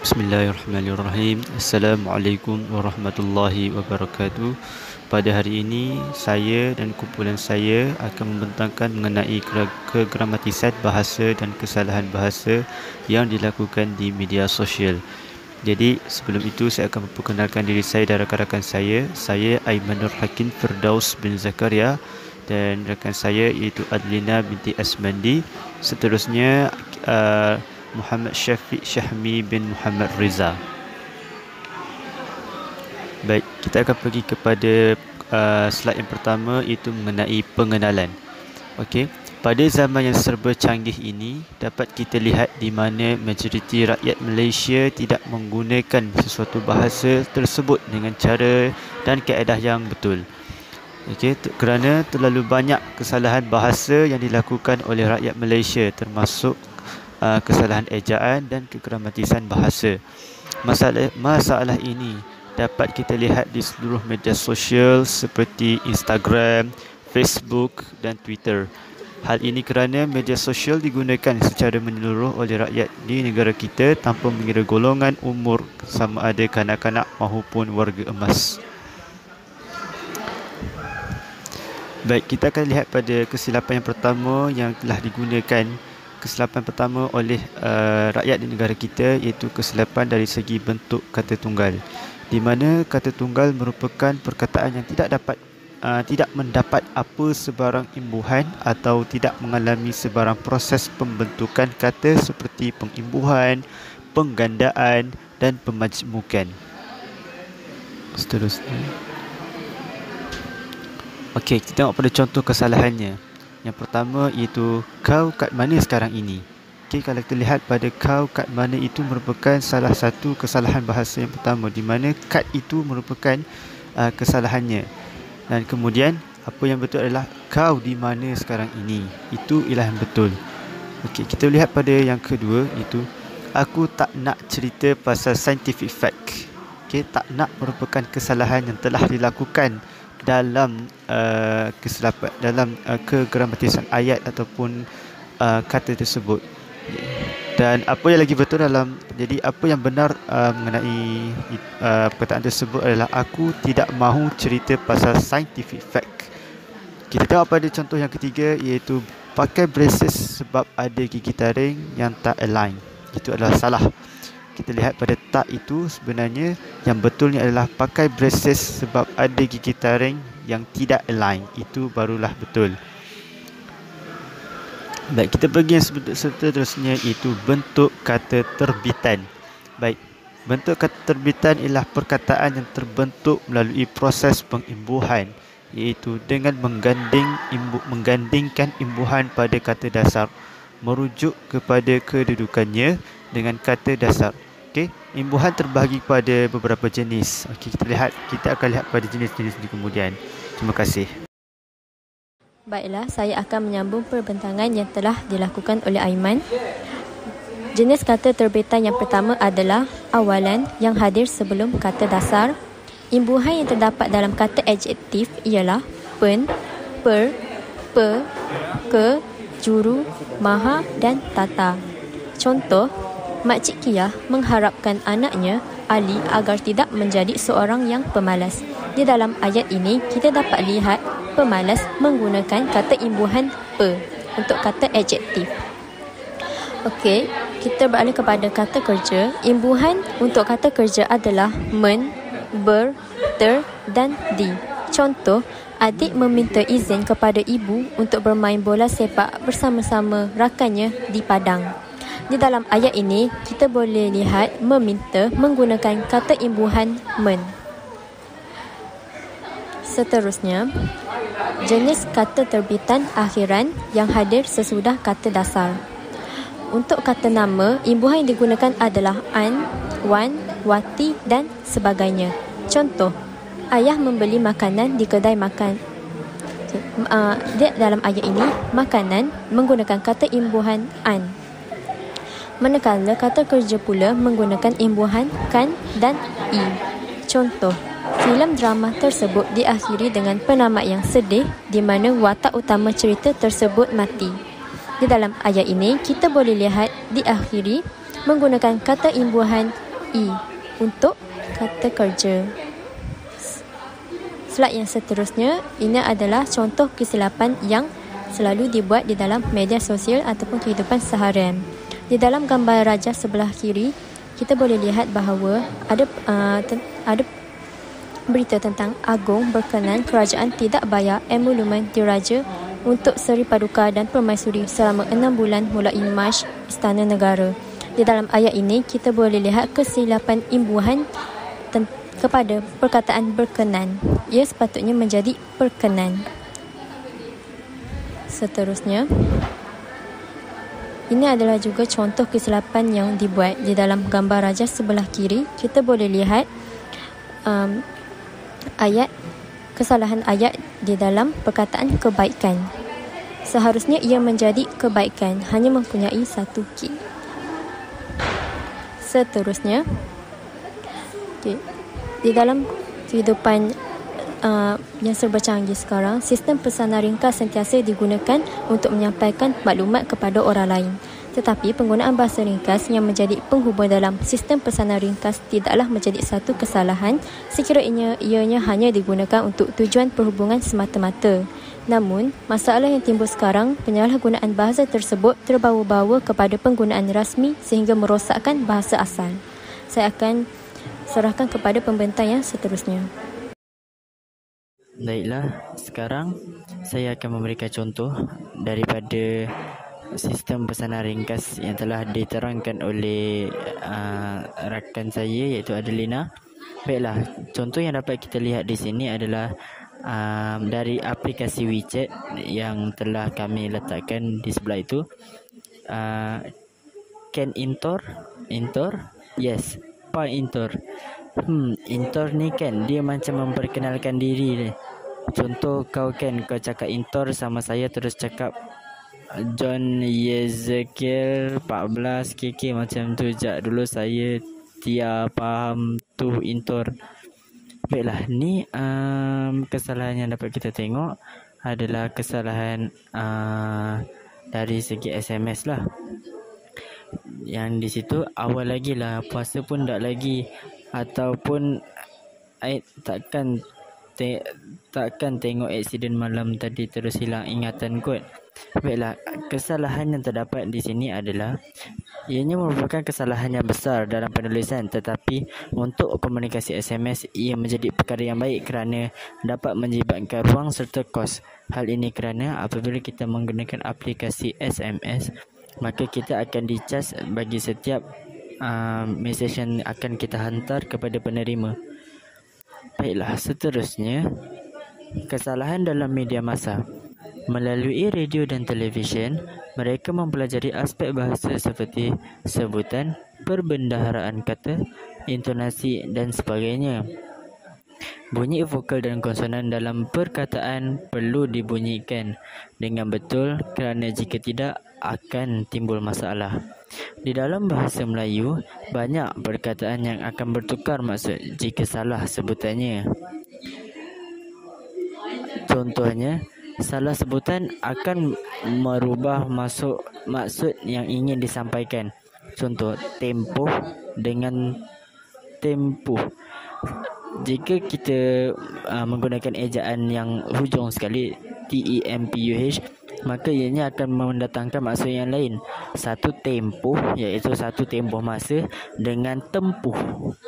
Bismillahirrahmanirrahim. Assalamualaikum warahmatullahi wabarakatuh. Pada hari ini, saya dan kumpulan saya akan membentangkan mengenai kegramatisan bahasa dan kesalahan bahasa yang dilakukan di media sosial. Jadi, sebelum itu saya akan memperkenalkan diri saya dan rakan-rakan saya. Saya Aimanur Hakim Firdaus bin Zakaria dan rakan saya iaitu Adlina binti Asmandi. Seterusnya, Muhammad Syafiq Syahmi bin Muhammad Riza. Baik, kita akan pergi kepada slide yang pertama, iaitu mengenai pengenalan. Okey, pada zaman yang serba canggih ini, dapat kita lihat di mana majoriti rakyat Malaysia tidak menggunakan sesuatu bahasa tersebut dengan cara dan kaedah yang betul. Okey, kerana terlalu banyak kesalahan bahasa yang dilakukan oleh rakyat Malaysia, termasuk kesalahan ejaan dan kegramatisan bahasa. Masalah ini dapat kita lihat di seluruh media sosial seperti Instagram, Facebook dan Twitter. Hal ini kerana media sosial digunakan secara menyeluruh oleh rakyat di negara kita tanpa mengira golongan umur, sama ada kanak-kanak maupun warga emas. Baik, kita akan lihat pada kesilapan yang pertama yang telah digunakan. Kesilapan pertama oleh rakyat di negara kita, iaitu kesilapan dari segi bentuk kata tunggal, di mana kata tunggal merupakan perkataan yang tidak mendapat apa sebarang imbuhan atau tidak mengalami sebarang proses pembentukan kata seperti pengimbuhan, penggandaan dan pemajmukan. Seterusnya. Okey, kita tengok pada contoh kesalahannya. Yang pertama iaitu kau kat mana sekarang ini. Okey, kalau kita lihat pada kau kat mana itu merupakan salah satu kesalahan bahasa yang pertama, di mana kat itu merupakan kesalahannya. Dan kemudian apa yang betul adalah kau di mana sekarang ini. Itu ialah yang betul. Okey, kita lihat pada yang kedua iaitu aku tak nak cerita pasal scientific fact. Okey, tak nak merupakan kesalahan yang telah dilakukan dalam kesilapan dalam kegramatisan ayat ataupun kata tersebut. Dan apa yang lagi betul jadi apa yang benar mengenai perkataan tersebut adalah aku tidak mahu cerita pasal scientific fact. Kita tengok pada contoh yang ketiga, iaitu pakai braces sebab ada gigi taring yang tak align. Itu adalah salah. Kita lihat pada tak itu sebenarnya yang betulnya adalah pakai braces sebab ada gigi taring yang tidak align. Itu barulah betul. Baik, kita pergi yang seterusnya, iaitu bentuk kata terbitan. Baik, bentuk kata terbitan ialah perkataan yang terbentuk melalui proses pengimbuhan, iaitu dengan menggandingkan imbuhan pada kata dasar, merujuk kepada kedudukannya dengan kata dasar. Okey, imbuhan terbahagi pada beberapa jenis. Okey, kita akan lihat pada jenis-jenis di kemudian. Terima kasih. Baiklah, saya akan menyambung perbentangan yang telah dilakukan oleh Aiman. Jenis kata terbitan yang pertama adalah awalan yang hadir sebelum kata dasar. Imbuhan yang terdapat dalam kata adjektif ialah pen, per, pe, ke, juru, maha dan tata. Contoh, Makcik Kia mengharapkan anaknya, Ali, agar tidak menjadi seorang yang pemalas. Di dalam ayat ini, kita dapat lihat pemalas menggunakan kata imbuhan pe untuk kata adjektif. Okey, kita beralih kepada kata kerja. Imbuhan untuk kata kerja adalah men, ber, ter dan di. Contoh, adik meminta izin kepada ibu untuk bermain bola sepak bersama-sama rakannya di padang. Di dalam ayat ini, kita boleh lihat meminta menggunakan kata imbuhan men. Seterusnya, jenis kata terbitan akhiran yang hadir sesudah kata dasar. Untuk kata nama, imbuhan yang digunakan adalah an, wan, wati dan sebagainya. Contoh, ayah membeli makanan di kedai makan. Dalam ayat ini, makanan menggunakan kata imbuhan an. Manakala kata kerja pula menggunakan imbuhan kan dan i. Contoh, filem drama tersebut diakhiri dengan penamat yang sedih di mana watak utama cerita tersebut mati. Di dalam ayat ini, kita boleh lihat diakhiri menggunakan kata imbuhan I. Untuk kata kerja. Slide yang seterusnya, ini adalah contoh kesilapan yang selalu dibuat di dalam media sosial ataupun kehidupan seharian. Di dalam gambar rajah sebelah kiri, kita boleh lihat bahawa ada berita tentang Agong berkenan kerajaan tidak bayar emolumen diraja untuk Seri Paduka dan Permaisuri selama 6 bulan mulai Mac Istana Negara. Di dalam ayat ini, kita boleh lihat kesilapan imbuhan kepada perkataan berkenan. Ia sepatutnya menjadi perkenan. Seterusnya, ini adalah juga contoh kesilapan yang dibuat. Di dalam gambar rajah sebelah kiri, kita boleh lihat kesalahan ayat di dalam perkataan kebaikan. Seharusnya ia menjadi kebaikan, hanya mempunyai satu K. Seterusnya, di dalam kehidupan yang serba canggih sekarang, sistem pesanan ringkas sentiasa digunakan untuk menyampaikan maklumat kepada orang lain. Tetapi penggunaan bahasa ringkas yang menjadi penghubung dalam sistem pesanan ringkas tidaklah menjadi satu kesalahan sekiranya ianya hanya digunakan untuk tujuan perhubungan semata-mata. Namun, masalah yang timbul sekarang, penyalahgunaan bahasa tersebut terbawa-bawa kepada penggunaan rasmi sehingga merosakkan bahasa asal. Saya akan serahkan kepada pembentang yang seterusnya. Baiklah, sekarang saya akan memberikan contoh daripada sistem pesanan ringkas yang telah diterangkan oleh rakan saya iaitu Adelina. Baiklah, contoh yang dapat kita lihat di sini adalah dari aplikasi WeChat yang telah kami letakkan di sebelah itu. Can Intor? Yes, Pak Intor. Intor ni kan dia macam memperkenalkan diri ni. Contoh kau cakap Intor sama saya terus cakap John Yezekiel 14 KK macam tu. Sekejap dulu saya faham tu Intor. Baiklah, ni kesalahan yang dapat kita tengok adalah kesalahan dari segi SMS lah. Yang di situ awal lagi lah, puasa pun tak lagi, ataupun takkan tengok aksiden malam tadi terus hilang ingatan kot. Baiklah, kesalahan yang terdapat di sini adalah ianya merupakan kesalahan yang besar dalam penulisan, tetapi untuk komunikasi SMS ia menjadi perkara yang baik kerana dapat menyebabkan ruang serta kos. Hal ini kerana apabila kita menggunakan aplikasi SMS, maka kita akan dicas bagi setiap mesej yang akan kita hantar kepada penerima. Baiklah, seterusnya, kesalahan dalam media massa. Melalui radio dan televisyen, mereka mempelajari aspek bahasa seperti sebutan, perbendaharaan kata, intonasi dan sebagainya. Bunyi vokal dan konsonan dalam perkataan perlu dibunyikan dengan betul kerana jika tidak akan timbul masalah. Di dalam bahasa Melayu, banyak perkataan yang akan bertukar maksud jika salah sebutannya. Contohnya, salah sebutan akan merubah maksud yang ingin disampaikan. Contoh, tempoh dengan tempuh. Jika kita menggunakan ejaan yang hujung sekali, TEMPUH, maka ianya akan mendatangkan maksud yang lain. Satu tempoh iaitu satu tempoh masa dengan tempuh.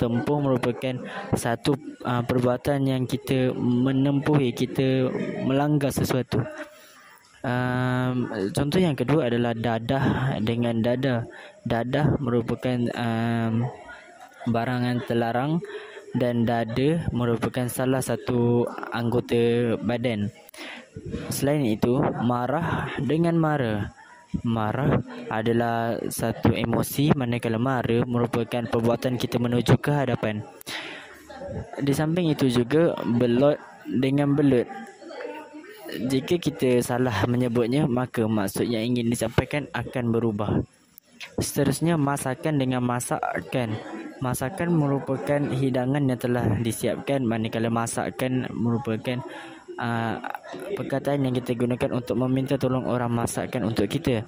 Tempuh merupakan satu perbuatan yang kita menempuhi, kita melanggar sesuatu. Contoh yang kedua adalah dadah dengan dada. Dadah merupakan barangan terlarang dan dada merupakan salah satu anggota badan. Selain itu, marah dengan marah. Marah adalah satu emosi, manakala marah merupakan perbuatan kita menuju ke hadapan. Di samping itu juga belot dengan belut. Jika kita salah menyebutnya, maka maksud yang ingin disampaikan akan berubah. Seterusnya, masakan dengan masakkan. Masakan merupakan hidangan yang telah disiapkan, manakala masakkan merupakan perkataan yang kita gunakan untuk meminta tolong orang masakkan untuk kita.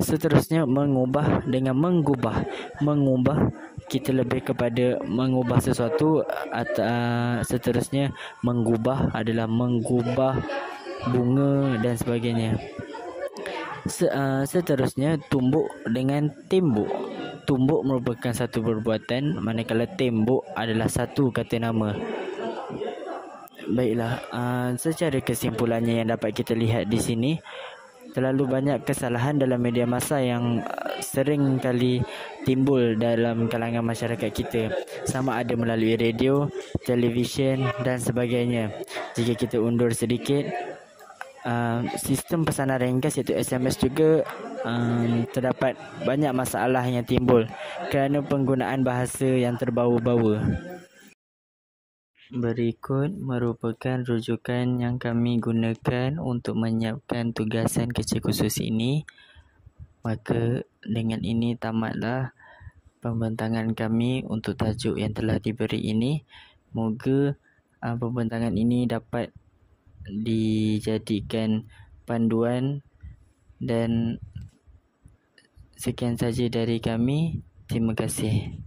Seterusnya, mengubah dengan menggubah. Mengubah kita lebih kepada mengubah sesuatu, seterusnya menggubah adalah menggubah bunga dan sebagainya. Seterusnya tumbuk dengan tembok. Tumbuk merupakan satu perbuatan, manakala tembok adalah satu kata nama. Baiklah, secara kesimpulannya yang dapat kita lihat di sini, terlalu banyak kesalahan dalam media massa yang sering kali timbul dalam kalangan masyarakat kita, sama ada melalui radio, televisyen dan sebagainya. Jika kita undur sedikit, sistem pesanan ringkas iaitu SMS juga terdapat banyak masalah yang timbul kerana penggunaan bahasa yang terbawa-bawa. Berikut merupakan rujukan yang kami gunakan untuk menyiapkan tugasan kecil khusus ini. Maka dengan ini tamatlah pembentangan kami untuk tajuk yang telah diberi ini. Moga pembentangan ini dapat dijadikan panduan, dan sekian saja dari kami. Terima kasih.